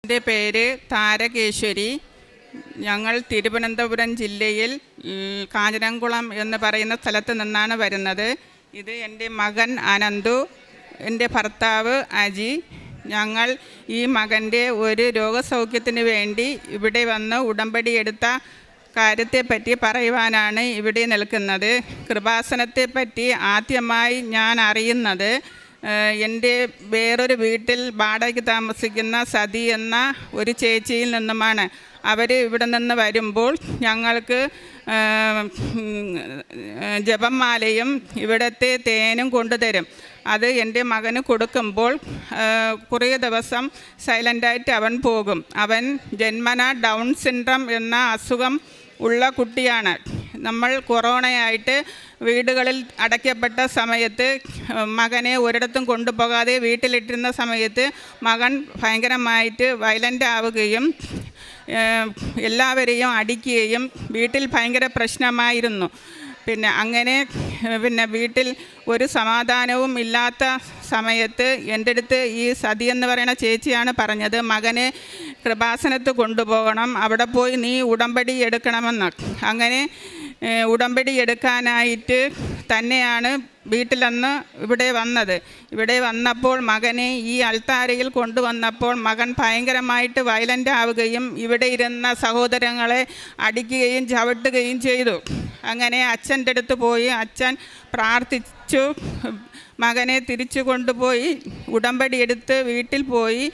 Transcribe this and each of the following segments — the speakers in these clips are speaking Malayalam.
എൻ്റെ പേര് താരകേശ്വരി. ഞങ്ങൾ തിരുവനന്തപുരം ജില്ലയിൽ കാഞ്ഞിരംകുളം എന്ന് പറയുന്ന സ്ഥലത്ത് നിന്നാണ് വരുന്നത്. ഇത് എൻ്റെ മകൻ അനന്തു, എൻ്റെ ഭർത്താവ് അജി. ഞങ്ങൾ ഈ മകൻ്റെ ഒരു രോഗസൗഖ്യത്തിന് വേണ്ടി ഇവിടെ വന്ന് ഉടമ്പടി എടുത്ത കാര്യത്തെപ്പറ്റി പറയുവാനാണ് ഇവിടെ നിൽക്കുന്നത്. കൃപാസനത്തെപ്പറ്റി ആദ്യമായി ഞാൻ അറിയുന്നത് എൻ്റെ വേറൊരു വീട്ടിൽ വാടകയ്ക്ക് താമസിക്കുന്ന സതി എന്ന ഒരു ചേച്ചിയിൽ നിന്നുമാണ്. അവർ ഇവിടെ നിന്ന് വരുമ്പോൾ ഞങ്ങൾക്ക് ജപമാലയും ഇവിടുത്തെ തേനും കൊണ്ടുതരും. അത് എൻ്റെ മകന് കൊടുക്കുമ്പോൾ കുറേ ദിവസം സൈലൻ്റായിട്ട് അവൻ പോകും. അവൻ ജന്മന ഡൗൺ സിൻഡ്രം എന്ന അസുഖം ഉള്ള കുട്ടിയാണ്. നമ്മൾ കൊറോണയായിട്ട് വീടുകളിൽ അടയ്ക്കപ്പെട്ട സമയത്ത് മകനെ ഒരിടത്തും കൊണ്ടുപോകാതെ വീട്ടിലിട്ടിരുന്ന സമയത്ത് മകൻ ഭയങ്കരമായിട്ട് വയലൻ്റ് ആവുകയും എല്ലാവരെയും അടിക്കുകയും വീട്ടിൽ ഭയങ്കര പ്രശ്നമായിരുന്നു. പിന്നെ വീട്ടിൽ ഒരു സമാധാനവും ഇല്ലാത്ത സമയത്ത് എൻ്റെ അടുത്ത് ഈ സതി എന്ന് പറയുന്ന ചേച്ചിയാണ് പറഞ്ഞത്, മകനെ കൃപാസനത്ത് കൊണ്ടുപോകണം, അവിടെ പോയി നീ ഉടമ്പടി എടുക്കണമെന്ന്. അങ്ങനെ ഉടമ്പടി എടുക്കാനായിട്ട് തന്നെയാണ് വീട്ടിലന്ന് ഇവിടെ വന്നത്. ഇവിടെ വന്നപ്പോൾ മകനെ ഈ അൾത്താരയിൽ കൊണ്ടുവന്നപ്പോൾ മകൻ ഭയങ്കരമായിട്ട് വയലൻ്റ് ആവുകയും ഇവിടെ ഇരുന്ന സഹോദരങ്ങളെ അടിക്കുകയും ചവിട്ടുകയും ചെയ്തു. അങ്ങനെ അച്ഛൻ്റെ അടുത്ത് പോയി അച്ഛൻ പ്രാർത്ഥിച്ചു. മകനെ തിരിച്ചു കൊണ്ടുപോയി ഉടമ്പടി എടുത്ത് വീട്ടിൽ പോയി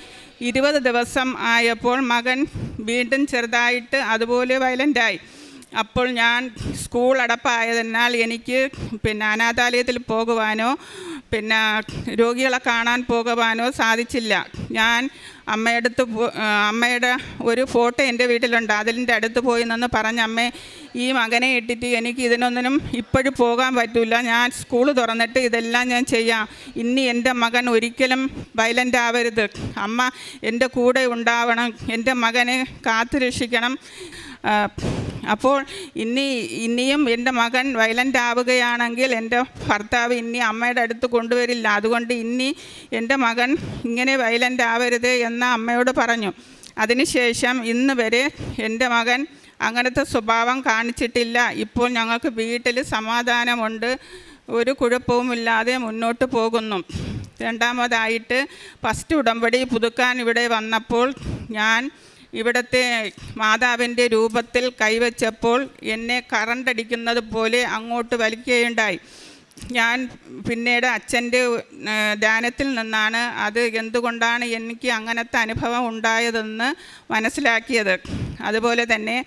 20 ദിവസം ആയപ്പോൾ മകൻ വീണ്ടും ചെറുതായിട്ട് അതുപോലെ വയലൻ്റായി. അപ്പോൾ ഞാൻ സ്കൂൾ അടപ്പായതിനാൽ എനിക്ക് അനാഥാലയത്തിൽ പോകുവാനോ രോഗികളെ കാണാൻ പോകുവാനോ സാധിച്ചില്ല. ഞാൻ അമ്മയുടെ ഒരു ഫോട്ടോ എൻ്റെ വീട്ടിലുണ്ട്, അതിൻ്റെ അടുത്ത് പോയി നിന്ന് പറഞ്ഞ, അമ്മേ ഈ മകനെ ഇട്ടിട്ട് എനിക്ക് ഇതിനൊന്നിനും ഇപ്പോഴും പോകാൻ പറ്റില്ല, ഞാൻ സ്കൂൾ തുറന്നിട്ട് ഇതെല്ലാം ഞാൻ ചെയ്യാം, ഇനി എൻ്റെ മകൻ ഒരിക്കലും വയലൻ്റ് ആവരുത്, അമ്മ എൻ്റെ കൂടെ ഉണ്ടാവണം, എൻ്റെ മകനെ കാത്തു രക്ഷിക്കണം. അപ്പോൾ ഇനിയും എൻ്റെ മകൻ വയലൻ്റ് ആവുകയാണെങ്കിൽ എൻ്റെ ഭർത്താവ് ഇനി അമ്മയുടെ അടുത്ത് കൊണ്ടുവരില്ല, അതുകൊണ്ട് ഇനി എൻ്റെ മകൻ ഇങ്ങനെ വയലൻ്റ് ആവരുത് എന്ന് അമ്മയോട് പറഞ്ഞു. അതിനുശേഷം ഇന്ന് വരെ എൻ്റെ മകൻ അങ്ങനത്തെ സ്വഭാവം കാണിച്ചിട്ടില്ല. ഇപ്പോൾ ഞങ്ങൾക്ക് വീട്ടിൽ സമാധാനമുണ്ട്, ഒരു കുഴപ്പവുമില്ലാതെ മുന്നോട്ട് പോകുന്നു. രണ്ടാമതായിട്ട് ഫസ്റ്റ് ഉടമ്പടി പുതുക്കാൻ ഇവിടെ വന്നപ്പോൾ ഞാൻ ഇവിടുത്തെ മാതാവിൻ്റെ രൂപത്തിൽ കൈവച്ചപ്പോൾ എന്നെ കറണ്ടടിക്കുന്നത് പോലെ അങ്ങോട്ട് വലിക്കുകയുണ്ടായി. ഞാൻ പിന്നീട് അച്ഛൻ്റെ ധ്യാനത്തിൽ നിന്നാണ് അത് എന്തുകൊണ്ടാണ് എനിക്ക് അങ്ങനത്തെ അനുഭവം ഉണ്ടായതെന്ന് മനസ്സിലാക്കിയത്. അതുപോലെ തന്നെ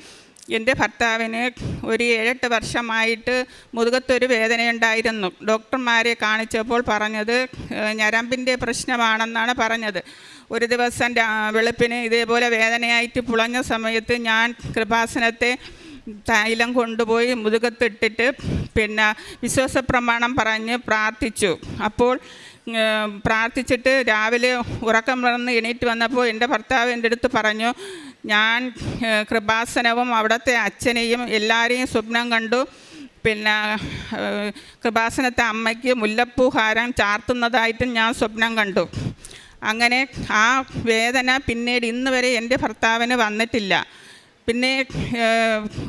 എൻ്റെ ഭർത്താവിന് ഒരു 7-8 വർഷമായിട്ട് മുതുകത്തൊരു വേദനയുണ്ടായിരുന്നു. ഡോക്ടർമാരെ കാണിച്ചപ്പോൾ പറഞ്ഞത് ഞരമ്പിൻ്റെ പ്രശ്നമാണെന്നാണ് പറഞ്ഞത്. ഒരു ദിവസം വെളുപ്പിന് ഇതേപോലെ വേദനയായിട്ട് പുളഞ്ഞ സമയത്ത് ഞാൻ കൃപാസനത്തെ തൈലം കൊണ്ടുപോയി മുതുകത്തിട്ടിട്ട് വിശ്വാസപ്രമാണം പറഞ്ഞ് പ്രാർത്ഥിച്ചു. അപ്പോൾ പ്രാർത്ഥിച്ചിട്ട് രാവിലെ ഉറക്കം വളർന്ന് എണീറ്റ് വന്നപ്പോൾ എൻ്റെ ഭർത്താവ് എൻ്റെ അടുത്ത് പറഞ്ഞു, ഞാൻ കൃപാസനവും അവിടുത്തെ അച്ഛനെയും എല്ലാവരെയും സ്വപ്നം കണ്ടു, കൃപാസനത്തെ അമ്മയ്ക്ക് മുല്ലപ്പൂ ഹാരം ചാർത്തുന്നതായിട്ടും ഞാൻ സ്വപ്നം കണ്ടു. അങ്ങനെ ആ വേദന പിന്നീട് ഇന്ന് വരെ എൻ്റെ ഭർത്താവിന് വന്നിട്ടില്ല. പിന്നെ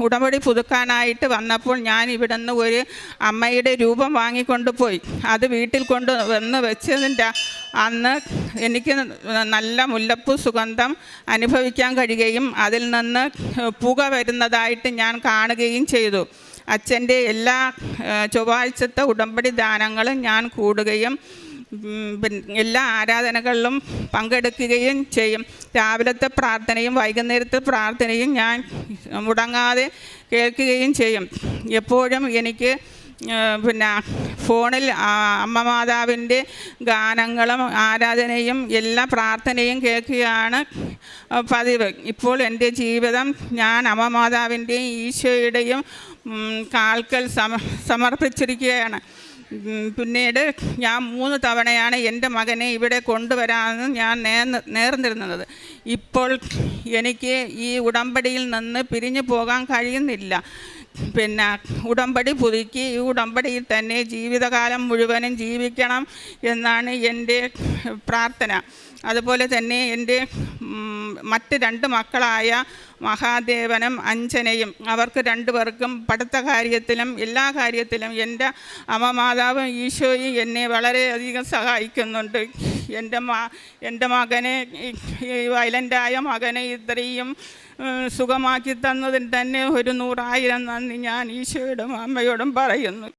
ഉടമ്പടി പുതുക്കാനായിട്ട് വന്നപ്പോൾ ഞാൻ ഇവിടെ നിന്ന് ഒരു അമ്മയുടെ രൂപം വാങ്ങിക്കൊണ്ട് പോയി. അത് വീട്ടിൽ കൊണ്ട് വന്ന് വെച്ചതിൻ്റെ അന്ന് എനിക്ക് നല്ല മുല്ലപ്പൂ സുഗന്ധം അനുഭവിക്കാൻ കഴിയുകയും അതിൽ നിന്ന് പുക വരുന്നതായിട്ട് ഞാൻ കാണുകയും ചെയ്തു. അച്ഛൻ്റെ എല്ലാ ചൊവ്വാഴ്ചത്തെ ഉടമ്പടി ദാനങ്ങളും ഞാൻ കൂടുകയും എല്ലാ ആരാധനകളിലും പങ്കെടുക്കുകയും ചെയ്യും. രാവിലത്തെ പ്രാർത്ഥനയും വൈകുന്നേരത്തെ പ്രാർത്ഥനയും ഞാൻ മുടങ്ങാതെ കേൾക്കുകയും ചെയ്യും. എപ്പോഴും എനിക്ക് ഫോണിൽ അമ്മ മാതാവിൻ്റെ ഗാനങ്ങളും ആരാധനയും എല്ലാ പ്രാർത്ഥനയും കേൾക്കുകയാണ് പതിവ്. ഇപ്പോൾ എൻ്റെ ജീവിതം ഞാൻ അമ്മ മാതാവിൻ്റെയും ഈശോയുടെയും കാൽക്കൽ സമർപ്പിച്ചിരിക്കുകയാണ്. പിന്നീട് ഞാൻ 3 തവണയാണ് എൻ്റെ മകനെ ഇവിടെ കൊണ്ടുവരാമെന്ന് ഞാൻ നേർന്നിരുന്നത്. ഇപ്പോൾ എനിക്ക് ഈ ഉടമ്പടിയിൽ നിന്ന് പിരിഞ്ഞു പോകാൻ കഴിയുന്നില്ല. പിന്നെ ഉടമ്പടി പുതുക്കി ഈ ഉടമ്പടിയിൽ തന്നെ ജീവിതകാലം മുഴുവനും ജീവിക്കണം എന്നാണ് എൻ്റെ പ്രാർത്ഥന. അതുപോലെ തന്നെ എൻ്റെ മറ്റ് 2 മക്കളായ മഹാദേവനും അഞ്ജനയും, അവർക്ക് 2 പേർക്കും പഠിത്ത കാര്യത്തിലും എല്ലാ കാര്യത്തിലും എൻ്റെ അമ്മ മാതാവും ഈശോയും എന്നെ വളരെയധികം സഹായിക്കുന്നുണ്ട്. എൻ്റെ മകനെ, ഈ വയലൻ്റായ മകനെ ഇത്രയും സുഖമാക്കി തന്നതിന് തന്നെ ഒരു 100,000 നന്ദി ഞാൻ ഈശോയോടും അമ്മയോടും പറയുന്നു.